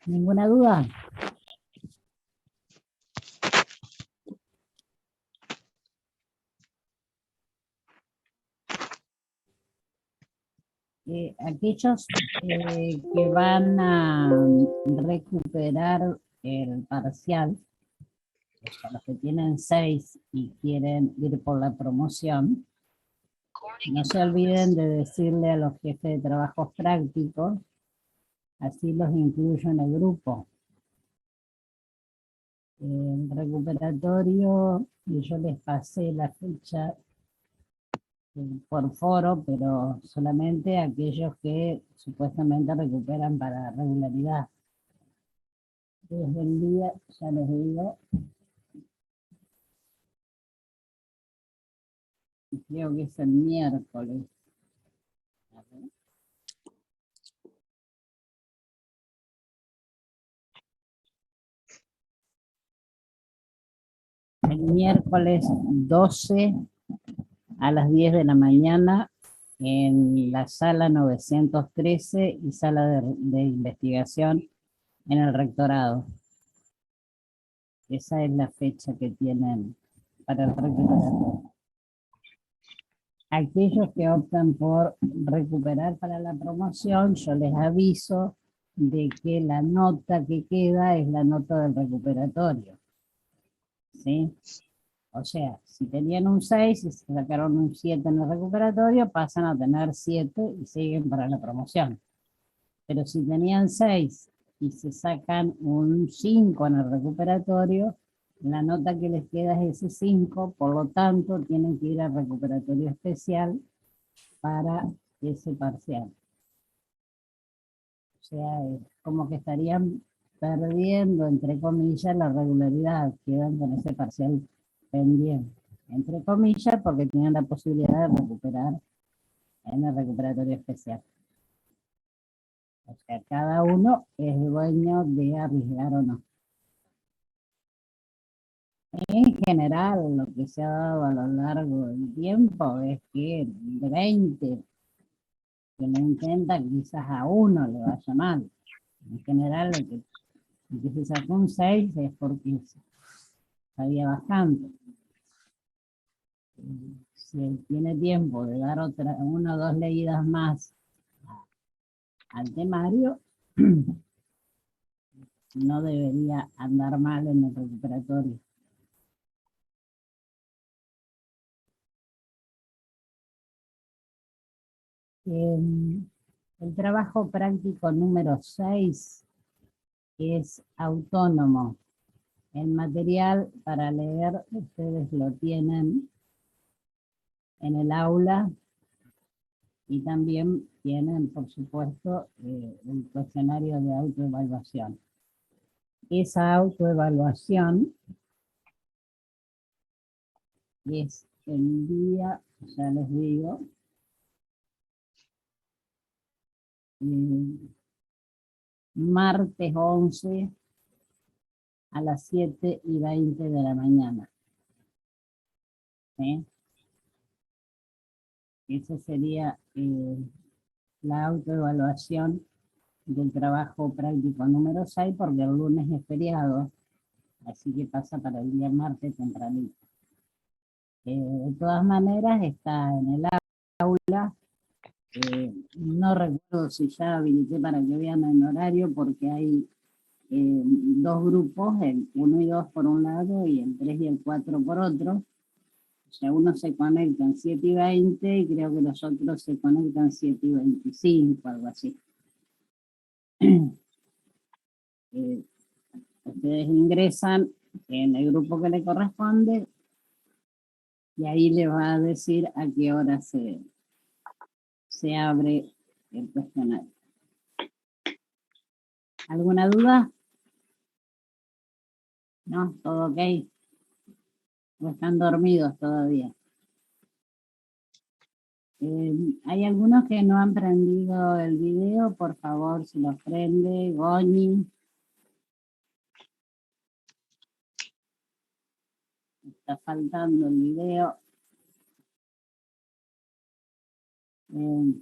¿Ninguna duda? Aquellos que van a recuperar el parcial, o sea, los que tienen 6 y quieren ir por la promoción, no se olviden de decirle a los jefes de trabajos prácticos, así los incluyo en el grupo. El recuperatorio, y yo les pasé la fecha por foro, pero solamente aquellos que supuestamente recuperan para regularidad. Desde el día, ya les digo, creo que es el miércoles. A ver. El miércoles 12 a las 10 de la mañana en la sala 913 y sala de investigación en el rectorado. Esa es la fecha que tienen para el recuperatorio. Aquellos que optan por recuperar para la promoción, yo les aviso de que la nota que queda es la nota del recuperatorio. ¿Sí? O sea, si tenían un 6 y se sacaron un 7 en el recuperatorio, pasan a tener 7 y siguen para la promoción. Pero si tenían 6 y se sacan un 5 en el recuperatorio, la nota que les queda es ese 5, por lo tanto tienen que ir al recuperatorio especial para ese parcial. O sea, es como que estarían perdiendo, entre comillas, la regularidad, quedan con ese parcial pendiente, entre comillas, porque tienen la posibilidad de recuperar en el recuperatorio especial. O sea, cada uno es dueño de arriesgar o no. En general, lo que se ha dado a lo largo del tiempo es que de 20 que lo intenta, quizás a uno le vaya mal. En general, el que se sacó un 6 es porque sabía bastante. Si él tiene tiempo de dar una o dos leídas más al temario, no debería andar mal en el recuperatorio. El trabajo práctico número 6 es autónomo. El material para leer ustedes lo tienen en el aula y también tienen, por supuesto, el cuestionario de autoevaluación. Esa autoevaluación es el día, ya les digo, martes 11 a las 7:20 de la mañana. ¿Sí? Esa sería la autoevaluación del trabajo práctico número 6, porque el lunes es feriado, así que pasa para el día martes tempranito. De todas maneras, está en el aula. No recuerdo si ya habilité para que vean en horario, porque hay dos grupos, el 1 y 2 por un lado y el 3 y el 4 por otro. O sea, uno se conecta en 7:20 y creo que los otros se conectan 7:25, algo así. Ustedes ingresan en el grupo que le corresponde y ahí le va a decir a qué hora se abre el cuestionario. ¿Alguna duda? ¿No? ¿Todo ok? ¿O están dormidos todavía? Hay algunos que no han prendido el video, por favor, si lo prende, Goñi. Está faltando el video.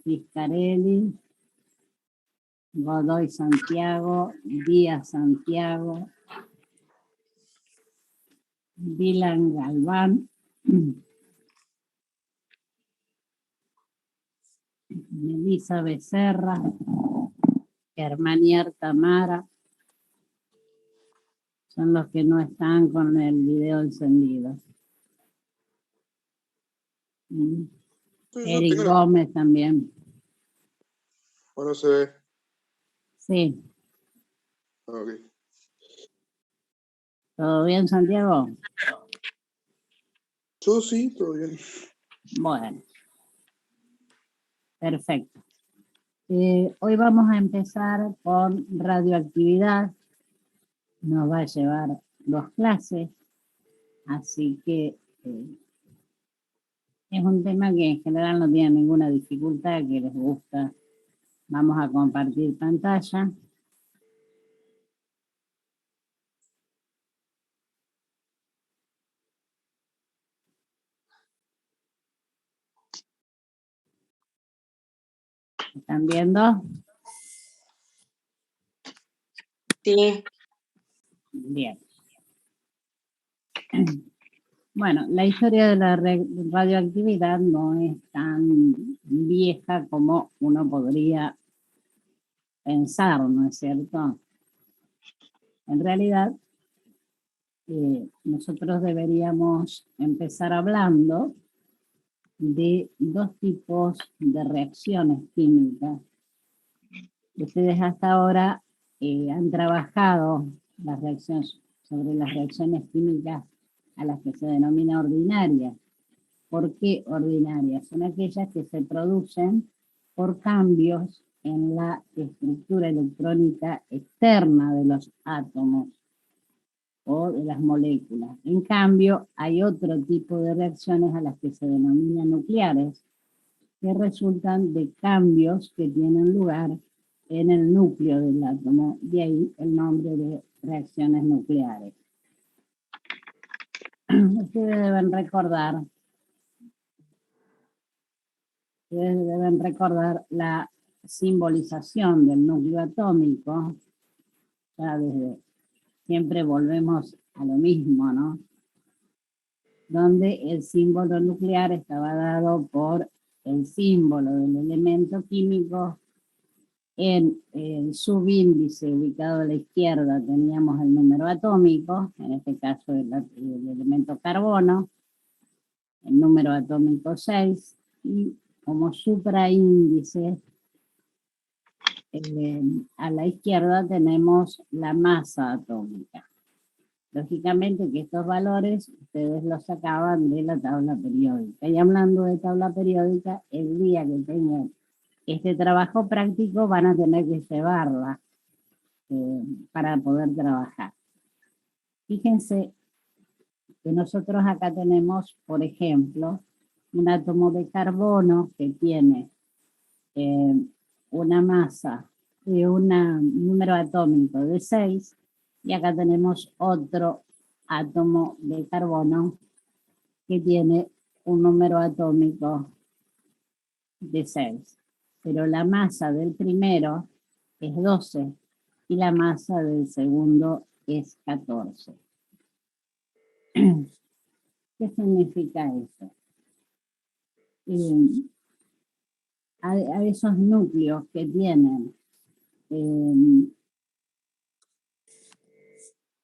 Fiscarelli. Godoy Santiago, Díaz Santiago, Dylan Galván, Melissa Becerra, Germanier Tamara, son los que no están con el video encendido. Eric Gómez también. Bueno, se ve. Sí. Ok. ¿Todo bien, Santiago? Yo sí, todo bien. Bueno. Perfecto. Hoy vamos a empezar con radioactividad. Nos va a llevar 2 clases, así que es un tema que en general no tiene ninguna dificultad, que les gusta. Vamos a compartir pantalla. ¿Están viendo? Sí. Bien. Bueno, la historia de la radioactividad no es tan vieja como uno podría pensar, ¿no es cierto? En realidad, nosotros deberíamos empezar hablando de 2 tipos de reacciones químicas. Ustedes hasta ahora han trabajado sobre las reacciones químicas a las que se denomina ordinarias. ¿Por qué ordinarias? Son aquellas que se producen por cambios en la estructura electrónica externa de los átomos o de las moléculas. En cambio, hay otro tipo de reacciones a las que se denominan nucleares, que resultan de cambios que tienen lugar en el núcleo del átomo, de ahí el nombre de reacciones nucleares. Ustedes deben recordar la simbolización del núcleo atómico. Ya desde siempre volvemos a lo mismo, ¿no? Donde el símbolo nuclear estaba dado por el símbolo del elemento químico. En el subíndice ubicado a la izquierda teníamos el número atómico, en este caso el elemento carbono, el número atómico 6, y como supraíndice a la izquierda tenemos la masa atómica. Lógicamente que estos valores ustedes los sacaban de la tabla periódica. Y hablando de tabla periódica, el día que tengan este trabajo práctico van a tener que llevarla para poder trabajar. Fíjense que nosotros acá tenemos, por ejemplo, un átomo de carbono que tiene una masa y un número atómico de 6, y acá tenemos otro átomo de carbono que tiene un número atómico de 6. Pero la masa del primero es 12 y la masa del segundo es 14. ¿Qué significa eso? A esos núcleos que tienen el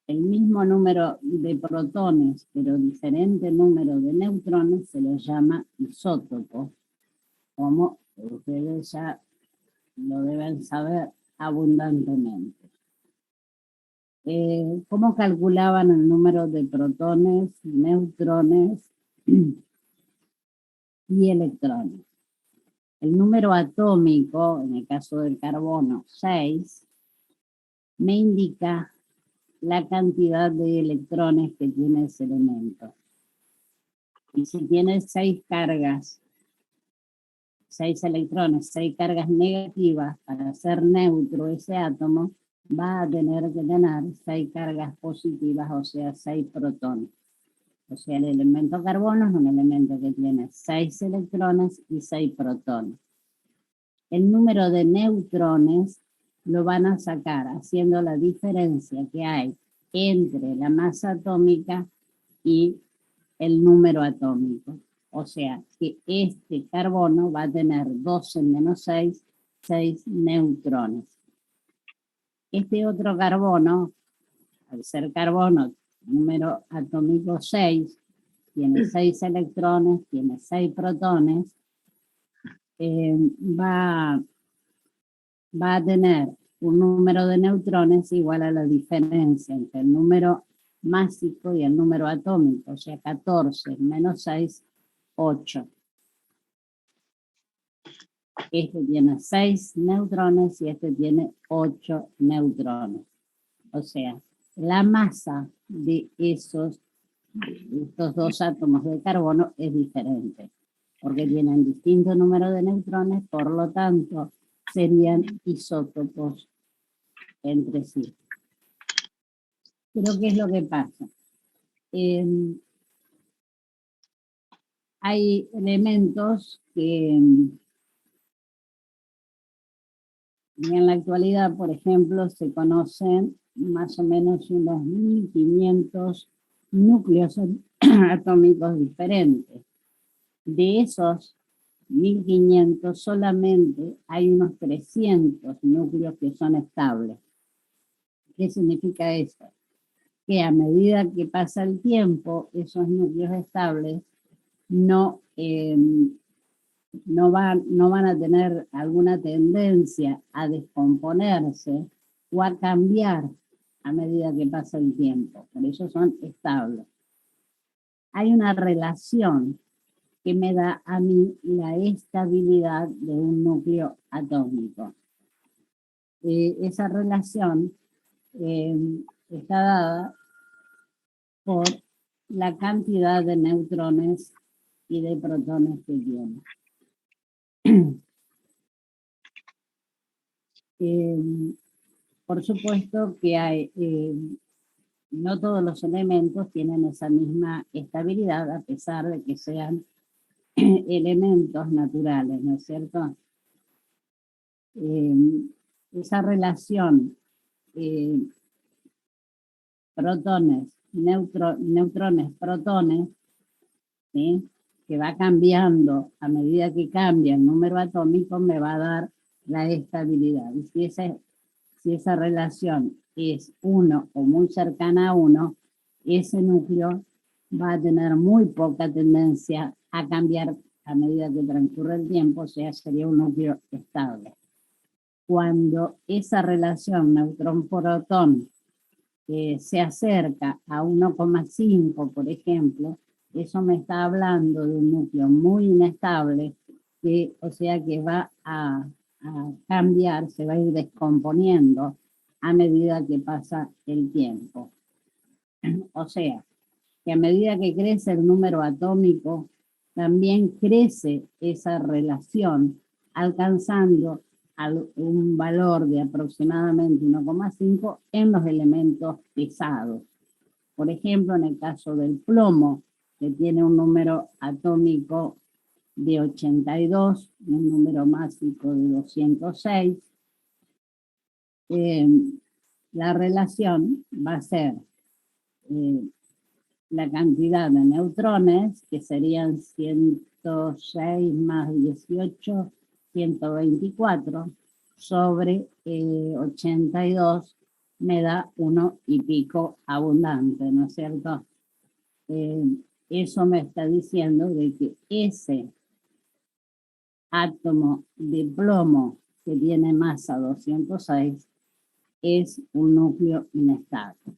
mismo número de protones, pero diferente número de neutrones, se los llama isótopos, como ustedes ya lo deben saber abundantemente. ¿Cómo calculaban el número de protones, neutrones y electrones? El número atómico, en el caso del carbono, 6, me indica la cantidad de electrones que tiene ese elemento. Y si tiene 6 cargas, 6 electrones, 6 cargas negativas, para hacer neutro ese átomo, va a tener que tener 6 cargas positivas, o sea, 6 protones. O sea, el elemento carbono es un elemento que tiene 6 electrones y 6 protones. El número de neutrones lo van a sacar haciendo la diferencia que hay entre la masa atómica y el número atómico. O sea, que este carbono va a tener 12 menos 6, 6 neutrones. Este otro carbono, al ser carbono número atómico 6, tiene 6 electrones, tiene 6 protones, va a tener un número de neutrones igual a la diferencia entre el número másico y el número atómico, o sea, 14 menos 6, 8. Este tiene 6 neutrones y este tiene 8 neutrones. O sea, la masa de estos dos átomos de carbono es diferente, porque tienen distinto número de neutrones, por lo tanto, serían isótopos entre sí. Pero ¿qué es lo que pasa? Hay elementos que en la actualidad, por ejemplo, se conocen más o menos unos 1500 núcleos atómicos diferentes. De esos 1500 solamente hay unos 300 núcleos que son estables. ¿Qué significa eso? Que a medida que pasa el tiempo, esos núcleos estables no van a tener alguna tendencia a descomponerse o a cambiar a medida que pasa el tiempo. Por eso son estables. Hay una relación que me da a mí la estabilidad de un núcleo atómico. Esa relación está dada por la cantidad de neutrones y de protones que tiene. Por supuesto que no todos los elementos tienen esa misma estabilidad, a pesar de que sean elementos naturales, ¿no es cierto? Esa relación protones, neutrones, protones, ¿sí?, que va cambiando a medida que cambia el número atómico, me va a dar la estabilidad. Y si esa relación es 1 o muy cercana a 1, ese núcleo va a tener muy poca tendencia a cambiar a medida que transcurre el tiempo, o sea, sería un núcleo estable. Cuando esa relación neutrón-protón se acerca a 1,5, por ejemplo, eso me está hablando de un núcleo muy inestable, o sea que va a cambiar, se va a ir descomponiendo a medida que pasa el tiempo. O sea, que a medida que crece el número atómico, también crece esa relación, alcanzando un valor de aproximadamente 1,5 en los elementos pesados. Por ejemplo, en el caso del plomo, que tiene un número atómico de 82, un número másico de 206, la relación va a ser la cantidad de neutrones, que serían 106 más 18, 124, sobre 82, me da 1 y pico abundante, ¿no es cierto? Eso me está diciendo de que ese átomo de plomo que tiene masa 206 es un núcleo inestable.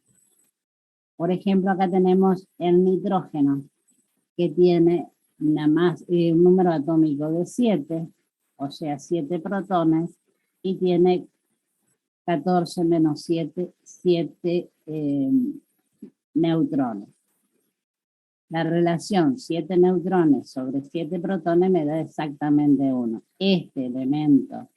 Por ejemplo, acá tenemos el nitrógeno, que tiene un número atómico de 7, o sea, 7 protones, y tiene 14 menos 7, 7 neutrones. La relación 7 neutrones sobre 7 protones me da exactamente 1. Este elemento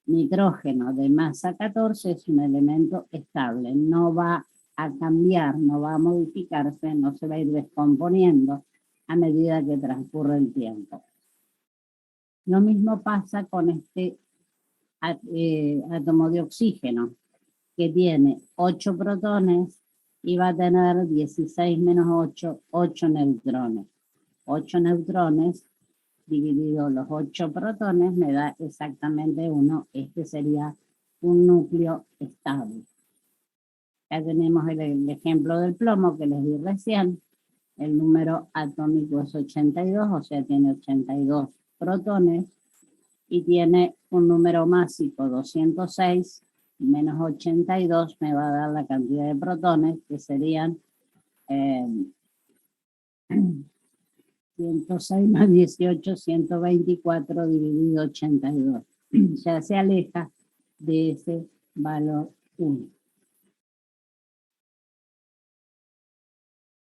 nitrógeno de masa 14 es un elemento estable, no va a cambiar, no va a modificarse, no se va a ir descomponiendo a medida que transcurre el tiempo. Lo mismo pasa con este átomo de oxígeno, que tiene 8 protones, y va a tener 16 menos 8, 8 neutrones. 8 neutrones dividido los 8 protones me da exactamente 1. Este sería un núcleo estable. Ya tenemos el ejemplo del plomo que les di recién. El número atómico es 82, o sea, tiene 82 protones, y tiene un número másico 206, menos 82 me va a dar la cantidad de protones, que serían 106 más 18, 124 dividido 82. Ya se aleja de ese valor 1.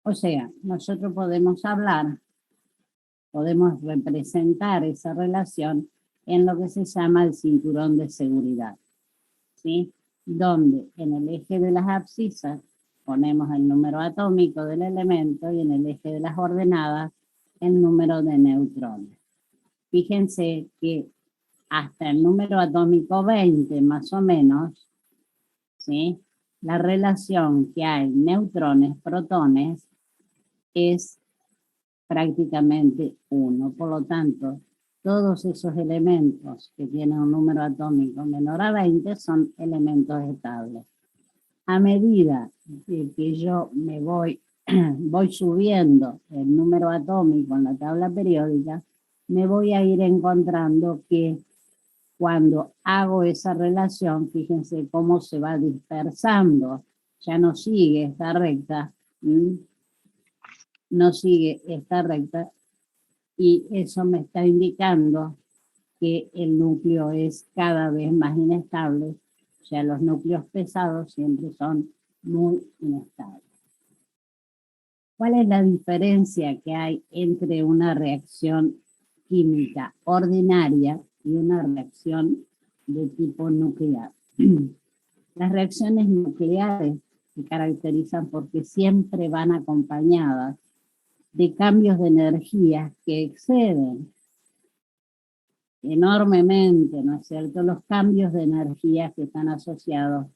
O sea, nosotros podemos representar esa relación en lo que se llama el cinturón de seguridad, ¿sí? Donde en el eje de las abscisas ponemos el número atómico del elemento y en el eje de las ordenadas el número de neutrones. Fíjense que hasta el número atómico 20 más o menos, ¿sí? La relación que hay neutrones-protones es prácticamente 1. Por lo tanto, todos esos elementos que tienen un número atómico menor a 20 son elementos estables. A medida que yo me voy subiendo el número atómico en la tabla periódica, me voy a ir encontrando que cuando hago esa relación, fíjense cómo se va dispersando, ya no sigue esta recta, no sigue esta recta, y eso me está indicando que el núcleo es cada vez más inestable. O sea, los núcleos pesados siempre son muy inestables. ¿Cuál es la diferencia que hay entre una reacción química ordinaria y una reacción de tipo nuclear? Las reacciones nucleares se caracterizan porque siempre van acompañadas de cambios de energía que exceden enormemente, ¿no es cierto?, los cambios de energía que están asociados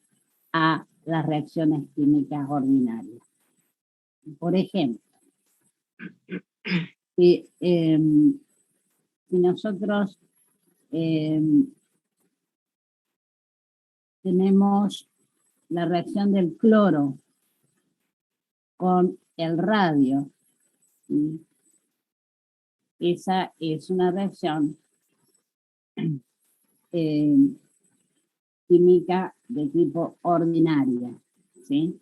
a las reacciones químicas ordinarias. Por ejemplo, si nosotros tenemos la reacción del cloro con el radio, ¿sí? Esa es una reacción química de tipo ordinaria, ¿sí?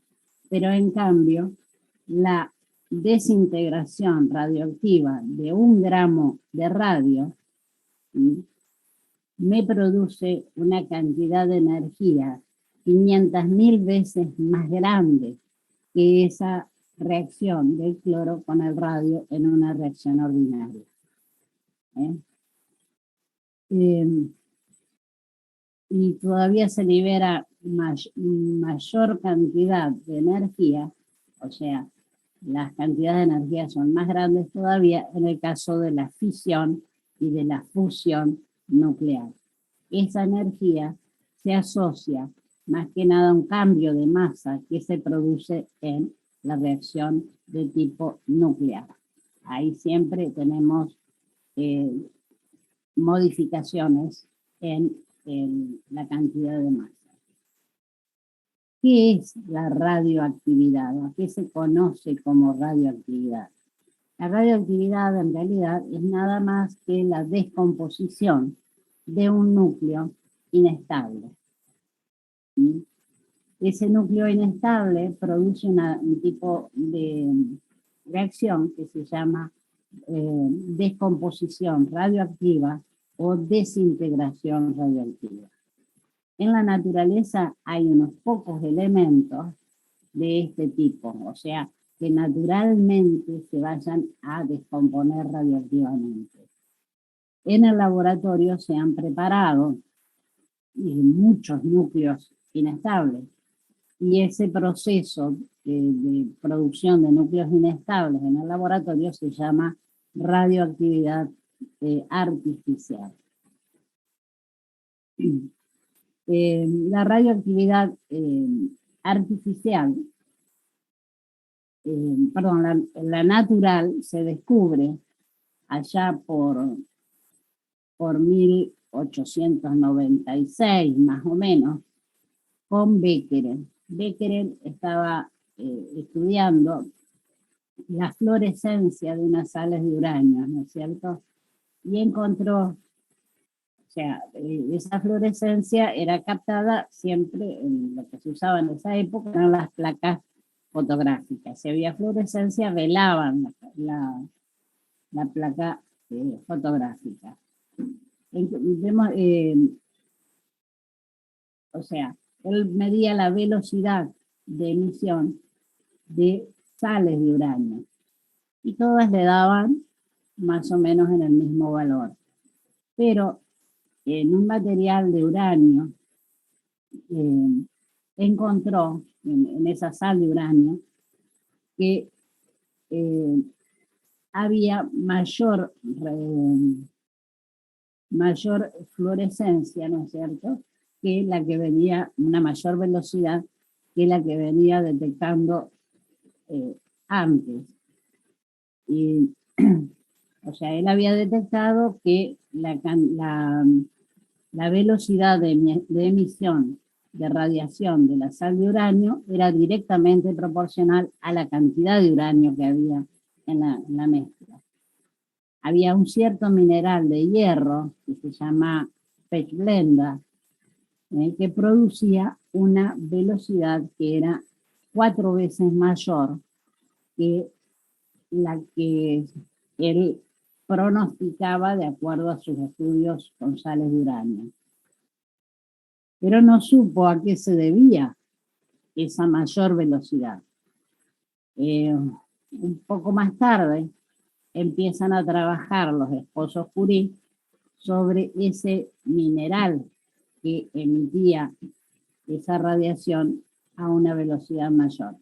Pero en cambio, la desintegración radioactiva de 1 gramo de radio, ¿sí?, me produce una cantidad de energía 500.000 veces más grande que esa reacción del cloro con el radio en una reacción ordinaria. Y todavía se libera mayor cantidad de energía, o sea, las cantidades de energía son más grandes todavía en el caso de la fisión y de la fusión nuclear. Esa energía se asocia más que nada a un cambio de masa que se produce en la reacción de tipo nuclear. Ahí siempre tenemos modificaciones en la cantidad de masa. ¿Qué es la radioactividad? ¿A qué se conoce como radioactividad? La radioactividad en realidad es nada más que la descomposición de un núcleo inestable. ¿Sí? Ese núcleo inestable produce un tipo de reacción que se llama descomposición radioactiva o desintegración radioactiva. En la naturaleza hay unos pocos elementos de este tipo, o sea, que naturalmente se vayan a descomponer radioactivamente. En el laboratorio se han preparado muchos núcleos inestables, y ese proceso de producción de núcleos inestables en el laboratorio se llama radioactividad artificial. La radioactividad artificial, perdón, la natural se descubre allá por 1896 más o menos, con Becquerel. Becquerel estaba estudiando la fluorescencia de unas sales de uranio, ¿no es cierto? Y encontró, o sea, esa fluorescencia era captada siempre, en lo que se usaba en esa época, eran las placas fotográficas. Si había fluorescencia, velaban la placa fotográfica. Vemos, o sea, él medía la velocidad de emisión de sales de uranio y todas le daban más o menos en el mismo valor. Pero en un material de uranio encontró en esa sal de uranio que había mayor fluorescencia, ¿no es cierto?, que la que venía, una mayor velocidad que la que venía detectando antes. Y, o sea, él había detectado que la velocidad de emisión de radiación de la sal de uranio era directamente proporcional a la cantidad de uranio que había en la mezcla. Había un cierto mineral de hierro que se llama pechblenda, que producía una velocidad que era 4 veces mayor que la que él pronosticaba de acuerdo a sus estudios con sales de uranio. Pero no supo a qué se debía esa mayor velocidad. Un poco más tarde empiezan a trabajar los esposos Curie sobre ese mineral que emitía esa radiación a una velocidad mayor.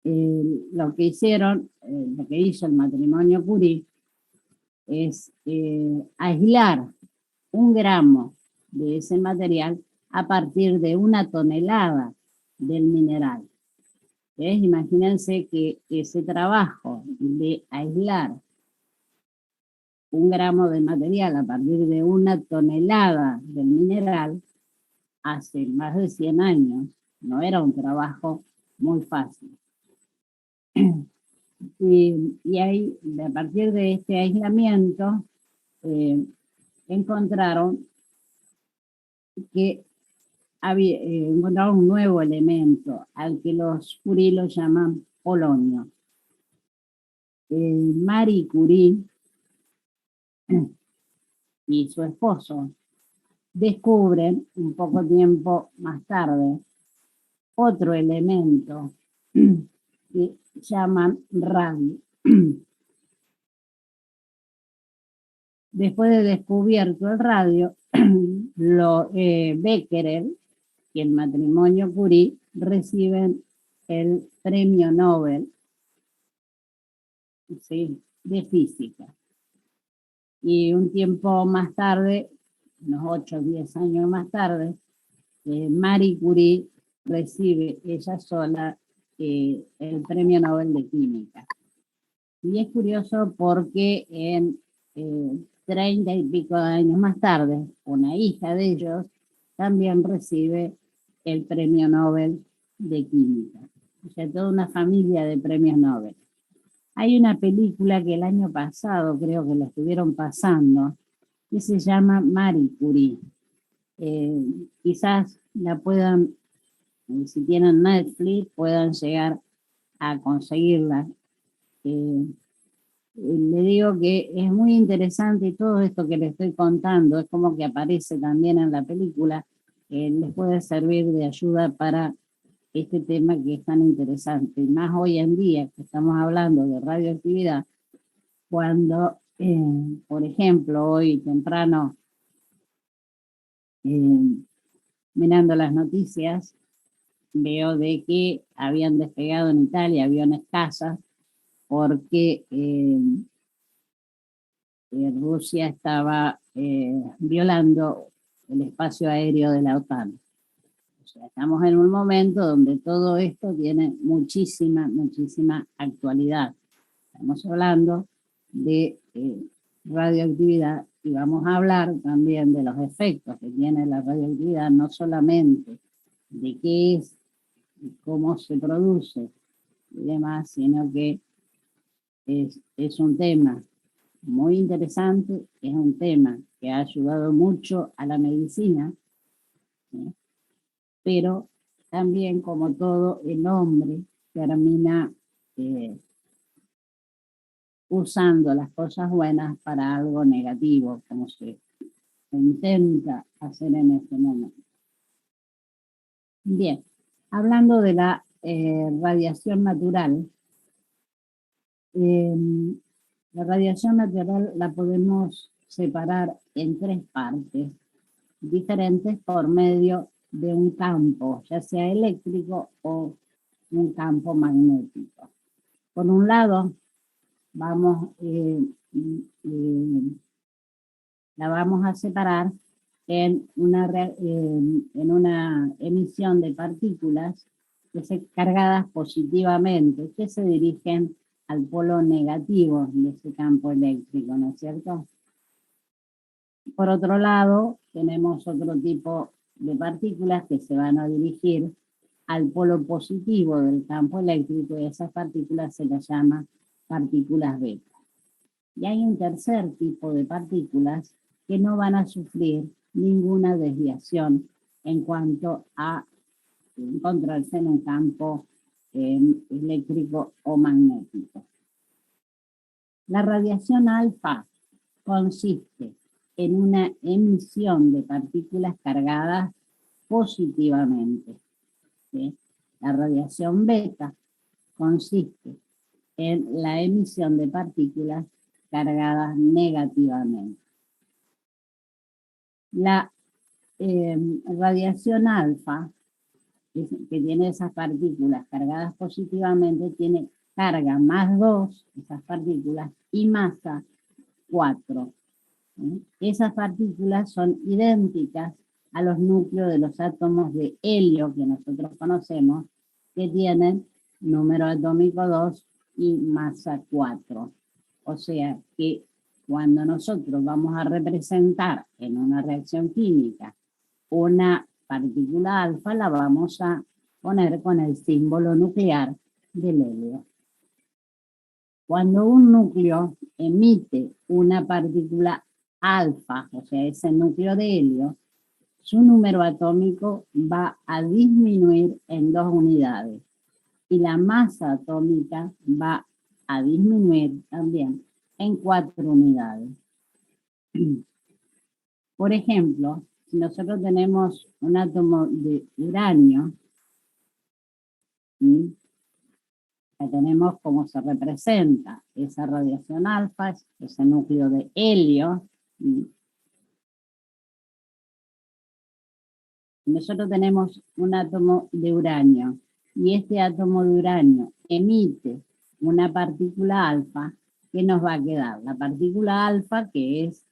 Lo que hicieron, lo que hizo el matrimonio Curie es aislar 1 gramo de ese material a partir de 1 tonelada del mineral. Imagínense que ese trabajo de aislar 1 gramo de material a partir de 1 tonelada del mineral hace más de 100 años no era un trabajo muy fácil. Y ahí, a partir de este aislamiento, encontraron que encontraron un nuevo elemento al que los Curie lo llaman polonio. Marie Curie y su esposo descubren un poco tiempo más tarde otro elemento que llaman radio. Después de descubierto el radio, Becquerel y el matrimonio Curie reciben el premio Nobel, ¿sí?, de física. Y un tiempo más tarde, unos 8 o 10 años más tarde, Marie Curie recibe ella sola el premio Nobel de Química. Y es curioso porque en 30 y pico de años más tarde, una hija de ellos también recibe el premio Nobel de Química. O sea, toda una familia de premios Nobel. Hay una película que el año pasado creo que la estuvieron pasando, que se llama Marie Curie. Quizás la puedan, si tienen Netflix, puedan llegar a conseguirla. Le digo que es muy interesante y todo esto que le estoy contando es como que aparece también en la película, les puede servir de ayuda para este tema que es tan interesante, y más hoy en día que estamos hablando de radioactividad, cuando, por ejemplo, hoy temprano, mirando las noticias, veo de que habían despegado en Italia aviones cazas porque Rusia estaba violando el espacio aéreo de la OTAN. O sea, estamos en un momento donde todo esto tiene muchísima actualidad. Estamos hablando de radioactividad y vamos a hablar también de los efectos que tiene la radioactividad, no solamente de qué es, cómo se produce y demás, sino que es un tema muy interesante, es un tema que ha ayudado mucho a la medicina, ¿sí? Pero también, como todo, el hombre termina usando las cosas buenas para algo negativo, como se intenta hacer en este momento. Bien, hablando de la radiación natural, la radiación natural la podemos separar en tres partes diferentes por medio de un campo, ya sea eléctrico o un campo magnético. Por un lado, la vamos a separar en una emisión de partículas cargadas positivamente, que se dirigen al polo negativo de ese campo eléctrico, ¿no es cierto? Por otro lado, tenemos otro tipo de partículas que se van a dirigir al polo positivo del campo eléctrico, y esas partículas se las llama partículas beta. Y hay un tercer tipo de partículas que no van a sufrir ninguna desviación en cuanto a encontrarse en un campo eléctrico o magnético. La radiación alfa consiste en una emisión de partículas cargadas positivamente, ¿sí? La radiación beta consiste en la emisión de partículas cargadas negativamente. La radiación alfa, que tiene esas partículas cargadas positivamente, tiene carga más 2, esas partículas, y masa 4. Esas partículas son idénticas a los núcleos de los átomos de helio que nosotros conocemos, que tienen número atómico 2 y masa 4. O sea que cuando nosotros vamos a representar en una reacción química una partícula alfa, la vamos a poner con el símbolo nuclear del helio. Cuando un núcleo emite una partícula alfa, o sea, ese núcleo de helio, su número atómico va a disminuir en 2 unidades y la masa atómica va a disminuir también en 4 unidades. Por ejemplo, si nosotros tenemos un átomo de uranio, ya tenemos cómo se representa esa radiación alfa, ese núcleo de helio. Nosotros tenemos un átomo de uranio y este átomo de uranio emite una partícula alfa. ¿Qué nos va a quedar? La partícula alfa, que es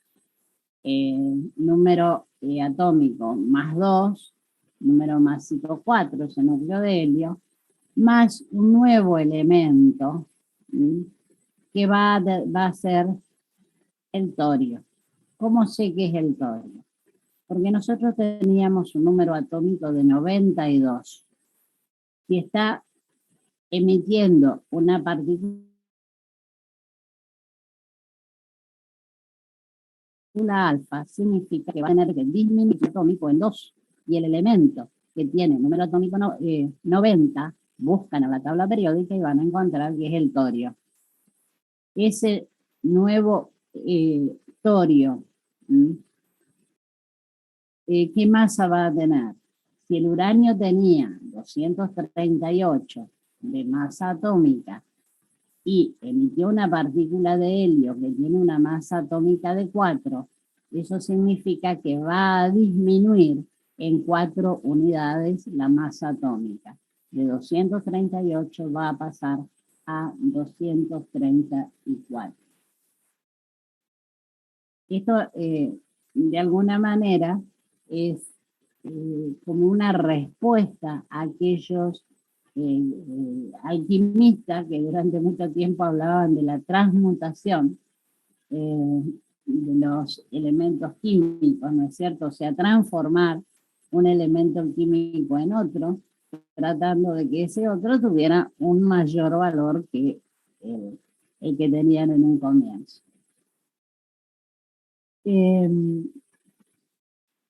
número atómico más 2, número másico 4, ese núcleo de helio, más un nuevo elemento que va a ser el torio. ¿Cómo sé que es el torio? Porque nosotros teníamos un número atómico de 92. Si está emitiendo una partícula alfa, significa que va a tener que disminuir el atómico en 2. Y el elemento que tiene número atómico 90, buscan a la tabla periódica y van a encontrar que es el torio. Ese nuevo torio, ¿qué masa va a tener? Si el uranio tenía 238 de masa atómica y emitió una partícula de helio que tiene una masa atómica de 4, eso significa que va a disminuir en 4 unidades la masa atómica. De 238 va a pasar a 234. Esto, de alguna manera, es como una respuesta a aquellos alquimistas que durante mucho tiempo hablaban de la transmutación de los elementos químicos, ¿no es cierto? O sea, transformar un elemento químico en otro, tratando de que ese otro tuviera un mayor valor que el que tenían en un comienzo. En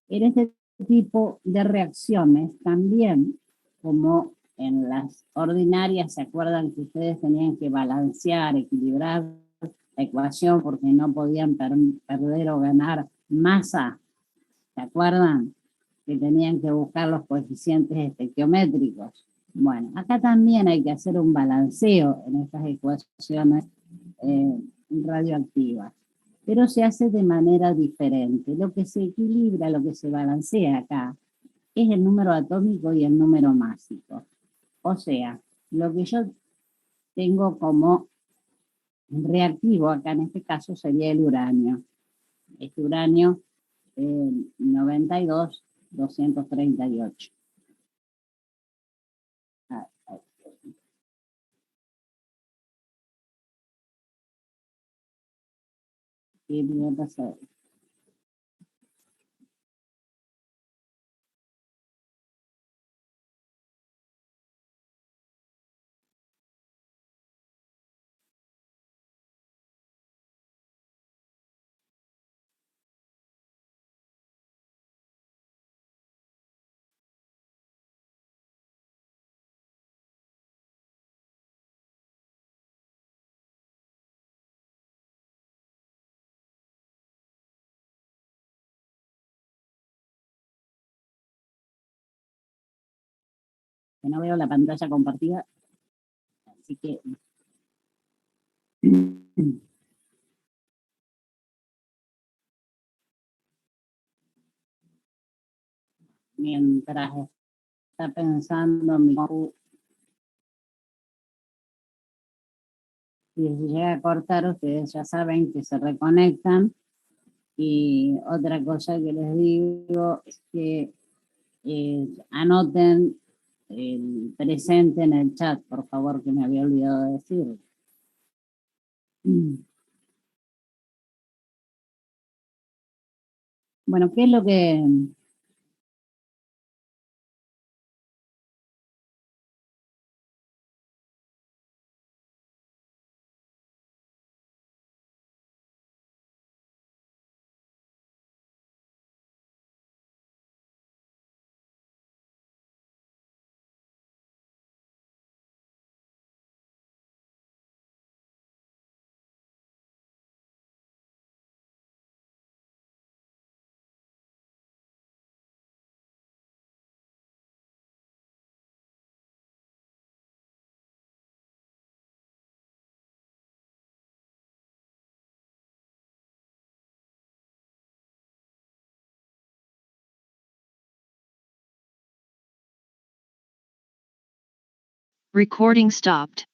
este tipo de reacciones también, como en las ordinarias, ¿se acuerdan que ustedes tenían que balancear, equilibrar la ecuación porque no podían perder o ganar masa? ¿Se acuerdan? Que tenían que buscar los coeficientes estequiométricos. Bueno, acá también hay que hacer un balanceo en estas ecuaciones radioactivas, pero se hace de manera diferente. Lo que se equilibra, lo que se balancea acá, es el número atómico y el número másico. O sea, lo que yo tengo como reactivo acá en este caso sería el uranio. Este uranio 92-238. ¿Qué me va a pasar? Que no veo la pantalla compartida, así que mientras está pensando mi si se llega a cortar, ustedes ya saben que se reconectan. Y otra cosa que les digo es que anoten el presente en el chat, por favor, que me había olvidado de decir. Bueno, ¿qué es lo que... Recording stopped.